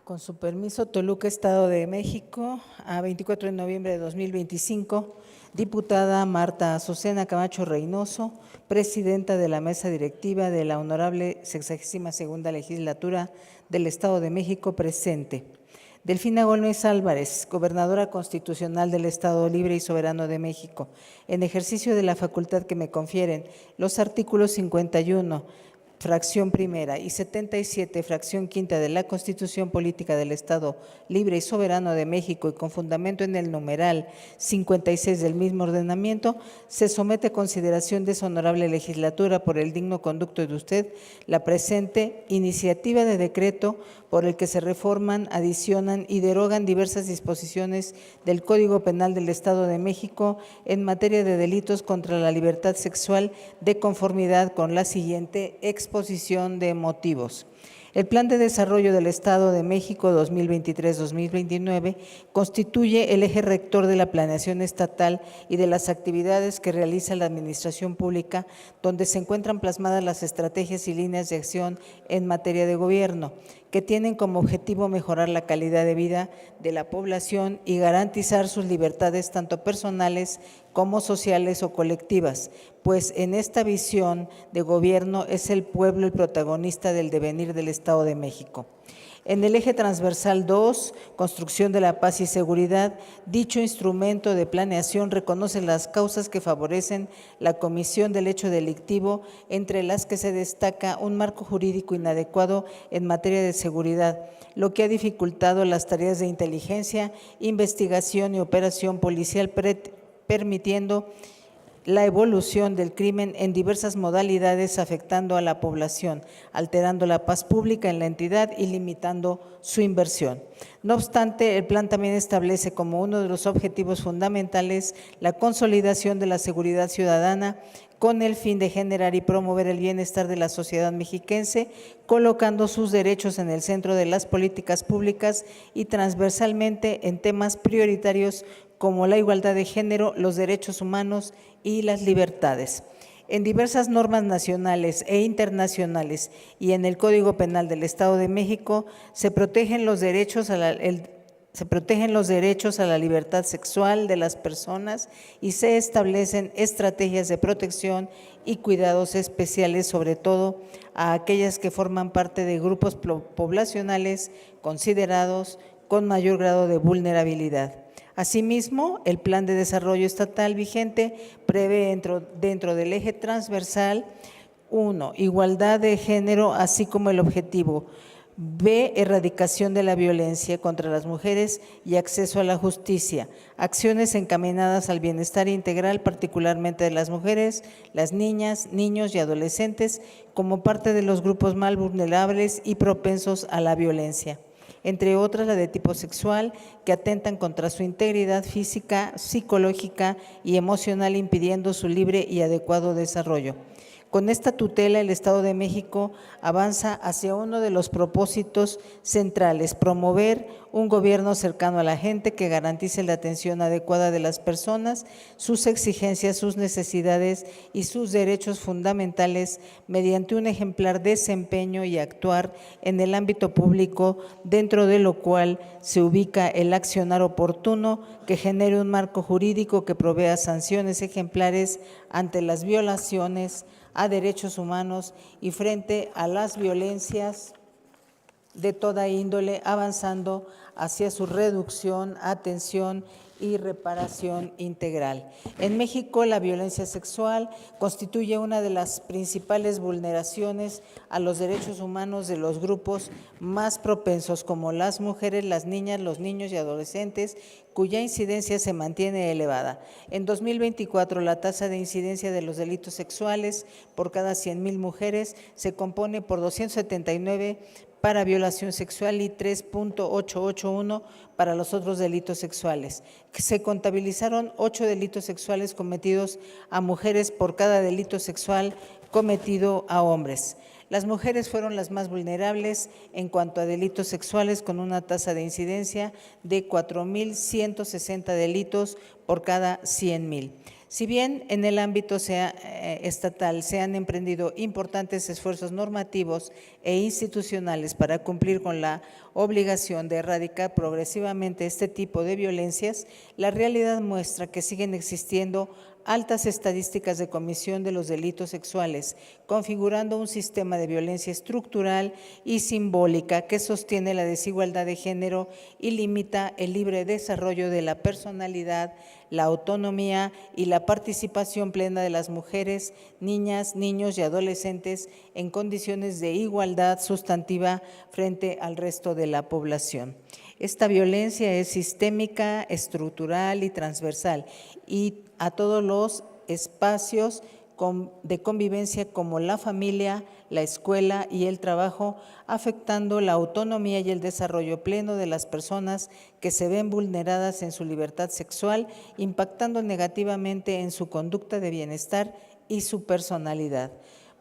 Con su permiso, Toluca, Estado de México, a 24 de noviembre de 2025, diputada Marta Azucena Camacho Reynoso, presidenta de la mesa directiva de la honorable 62ª legislatura del Estado de México, presente. Delfina Gómez Álvarez, gobernadora constitucional del Estado Libre y Soberano de México, en ejercicio de la facultad que me confieren los artículos 51, fracción primera y 77, fracción quinta de la Constitución Política del Estado Libre y Soberano de México y con fundamento en el numeral 56 del mismo ordenamiento, se somete a consideración de su honorable legislatura por el digno conducto de usted la presente iniciativa de decreto por el que se reforman, adicionan y derogan diversas disposiciones del Código Penal del Estado de México en materia de delitos contra la libertad sexual de conformidad con la siguiente exposición de motivos. El Plan de Desarrollo del Estado de México 2023-2029 constituye el eje rector de la planeación estatal y de las actividades que realiza la administración pública, donde se encuentran plasmadas las estrategias y líneas de acción en materia de gobierno, que tienen como objetivo mejorar la calidad de vida de la población y garantizar sus libertades tanto personales como sociales o colectivas, pues en esta visión de gobierno es el pueblo el protagonista del devenir del Estado de México. En el eje transversal 2, construcción de la paz y seguridad, dicho instrumento de planeación reconoce las causas que favorecen la comisión del hecho delictivo, entre las que se destaca un marco jurídico inadecuado en materia de seguridad, lo que ha dificultado las tareas de inteligencia, investigación y operación policial, permitiendo la evolución del crimen en diversas modalidades, afectando a la población, alterando la paz pública en la entidad y limitando su inversión. No obstante, el plan también establece como uno de los objetivos fundamentales la consolidación de la seguridad ciudadana con el fin de generar y promover el bienestar de la sociedad mexiquense, colocando sus derechos en el centro de las políticas públicas y transversalmente en temas prioritarios como la igualdad de género, los derechos humanos y las libertades. En diversas normas nacionales e internacionales y en el Código Penal del Estado de México se protegen los derechos a la libertad sexual de las personas y se establecen estrategias de protección y cuidados especiales, sobre todo a aquellas que forman parte de grupos poblacionales considerados con mayor grado de vulnerabilidad. Asimismo, el Plan de Desarrollo Estatal vigente prevé dentro del eje transversal 1, igualdad de género, así como el objetivo B, erradicación de la violencia contra las mujeres y acceso a la justicia, acciones encaminadas al bienestar integral, particularmente de las mujeres, las niñas, niños y adolescentes, como parte de los grupos más vulnerables y propensos a la violencia, entre otras la de tipo sexual, que atentan contra su integridad física, psicológica y emocional, impidiendo su libre y adecuado desarrollo. Con esta tutela, el Estado de México avanza hacia uno de los propósitos centrales: promover un gobierno cercano a la gente que garantice la atención adecuada de las personas, sus exigencias, sus necesidades y sus derechos fundamentales mediante un ejemplar desempeño y actuar en el ámbito público, dentro de lo cual se ubica el accionar oportuno que genere un marco jurídico que provea sanciones ejemplares ante las violaciones a derechos humanos y frente a las violencias de toda índole, avanzando hacia su reducción, atención y reparación integral. En México, la violencia sexual constituye una de las principales vulneraciones a los derechos humanos de los grupos más propensos, como las mujeres, las niñas, los niños y adolescentes, cuya incidencia se mantiene elevada. En 2024, la tasa de incidencia de los delitos sexuales por cada 100,000 mujeres se compone por 279 para violación sexual y 3.881 para los otros delitos sexuales. Se contabilizaron 8 delitos sexuales cometidos a mujeres por cada delito sexual cometido a hombres. Las mujeres fueron las más vulnerables en cuanto a delitos sexuales, con una tasa de incidencia de 4,160 delitos por cada 100,000. Si bien en el ámbito estatal se han emprendido importantes esfuerzos normativos e institucionales para cumplir con la obligación de erradicar progresivamente este tipo de violencias, la realidad muestra que siguen existiendo altas estadísticas de comisión de los delitos sexuales, configurando un sistema de violencia estructural y simbólica que sostiene la desigualdad de género y limita el libre desarrollo de la personalidad, la autonomía y la participación plena de las mujeres, niñas, niños y adolescentes en condiciones de igualdad sustantiva frente al resto de la población. Esta violencia es sistémica, estructural y transversal y a todos los espacios de convivencia como la familia, la escuela y el trabajo, afectando la autonomía y el desarrollo pleno de las personas que se ven vulneradas en su libertad sexual, impactando negativamente en su conducta de bienestar y su personalidad.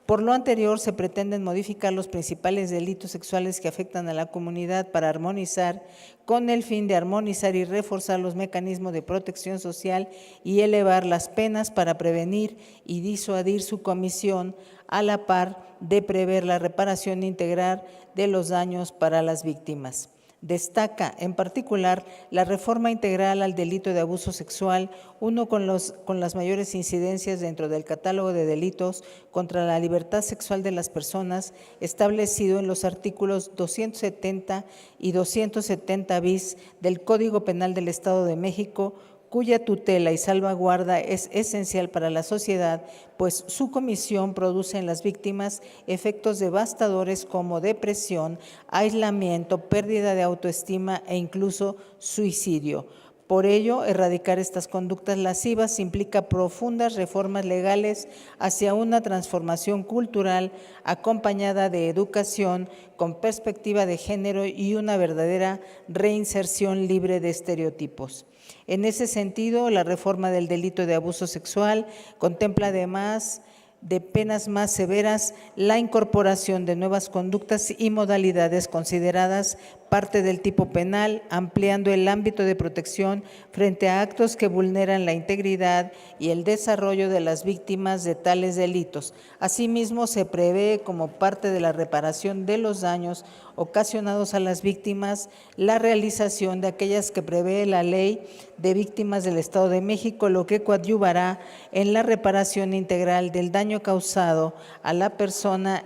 Por lo anterior, se pretenden modificar los principales delitos sexuales que afectan a la comunidad para armonizar, con el fin de armonizar y reforzar los mecanismos de protección social y elevar las penas para prevenir y disuadir su comisión, a la par de prever la reparación integral de los daños para las víctimas. Destaca, en particular, la reforma integral al delito de abuso sexual, uno con las mayores incidencias dentro del catálogo de delitos contra la libertad sexual de las personas, establecido en los artículos 270 y 270 bis del Código Penal del Estado de México, cuya tutela y salvaguarda es esencial para la sociedad, pues su comisión produce en las víctimas efectos devastadores como depresión, aislamiento, pérdida de autoestima e incluso suicidio. Por ello, erradicar estas conductas lascivas implica profundas reformas legales hacia una transformación cultural acompañada de educación con perspectiva de género y una verdadera reinserción libre de estereotipos. En ese sentido, la reforma del delito de abuso sexual contempla además de penas más severas la incorporación de nuevas conductas y modalidades consideradas parte del tipo penal, ampliando el ámbito de protección frente a actos que vulneran la integridad y el desarrollo de las víctimas de tales delitos. Asimismo, se prevé como parte de la reparación de los daños ocasionados a las víctimas la realización de aquellas que prevé la Ley de Víctimas del Estado de México, lo que coadyuvará en la reparación integral del daño causado a la persona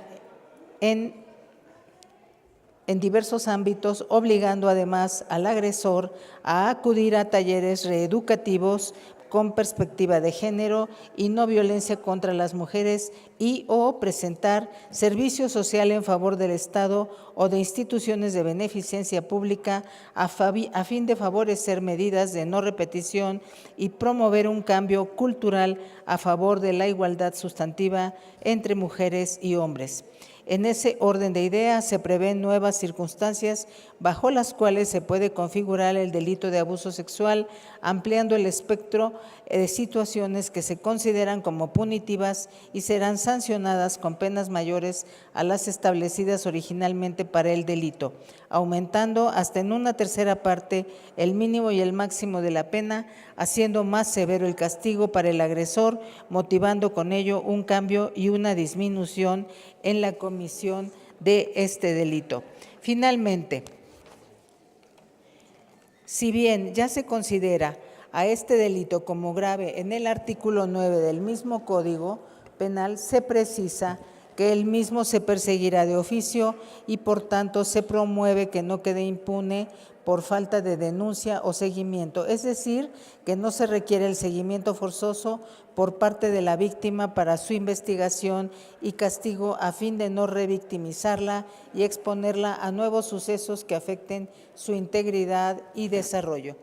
en diversos ámbitos, obligando además al agresor a acudir a talleres reeducativos con perspectiva de género y no violencia contra las mujeres y o presentar servicio social en favor del Estado o de instituciones de beneficencia pública a fin de favorecer medidas de no repetición y promover un cambio cultural a favor de la igualdad sustantiva entre mujeres y hombres. En ese orden de ideas se prevén nuevas circunstancias bajo las cuales se puede configurar el delito de abuso sexual, ampliando el espectro de situaciones que se consideran como punitivas y serán sancionadas con penas mayores a las establecidas originalmente para el delito, aumentando hasta en una tercera parte el mínimo y el máximo de la pena, haciendo más severo el castigo para el agresor, motivando con ello un cambio y una disminución en la comisión de este delito. Finalmente, si bien ya se considera a este delito como grave en el artículo 9 del mismo Código Penal, se precisa que el mismo se perseguirá de oficio y por tanto se promueve que no quede impune por falta de denuncia o seguimiento, es decir, que no se requiere el seguimiento forzoso por parte de la víctima para su investigación y castigo a fin de no revictimizarla y exponerla a nuevos sucesos que afecten su integridad y desarrollo.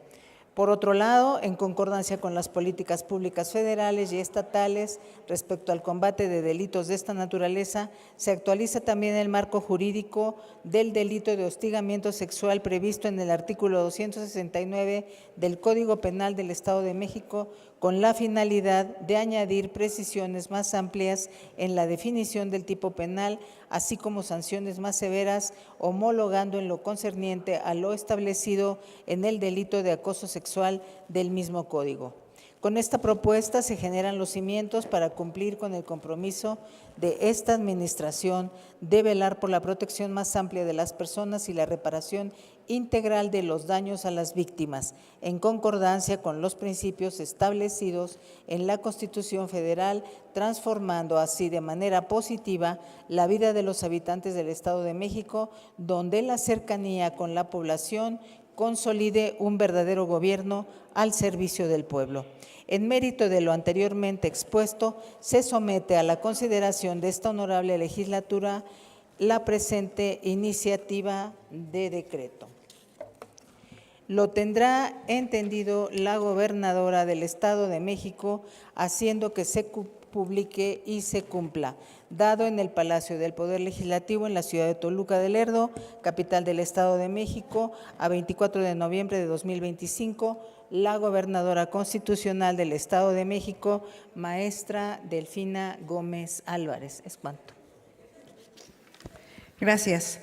Por otro lado, en concordancia con las políticas públicas federales y estatales respecto al combate de delitos de esta naturaleza, se actualiza también el marco jurídico del delito de hostigamiento sexual previsto en el artículo 269 del Código Penal del Estado de México, con la finalidad de añadir precisiones más amplias en la definición del tipo penal, así como sanciones más severas, homologando en lo concerniente a lo establecido en el delito de acoso sexual del mismo código. Con esta propuesta se generan los cimientos para cumplir con el compromiso de esta Administración de velar por la protección más amplia de las personas y la reparación integral de los daños a las víctimas, en concordancia con los principios establecidos en la Constitución Federal, transformando así de manera positiva la vida de los habitantes del Estado de México, donde la cercanía con la población consolide un verdadero gobierno al servicio del pueblo. En mérito de lo anteriormente expuesto, se somete a la consideración de esta honorable legislatura la presente iniciativa de decreto. Lo tendrá entendido la gobernadora del Estado de México, haciendo que se publique y se cumpla, dado en el Palacio del Poder Legislativo en la ciudad de Toluca de Lerdo, capital del Estado de México, a 24 de noviembre de 2025, la gobernadora constitucional del Estado de México, maestra Delfina Gómez Álvarez. Es cuanto. Gracias.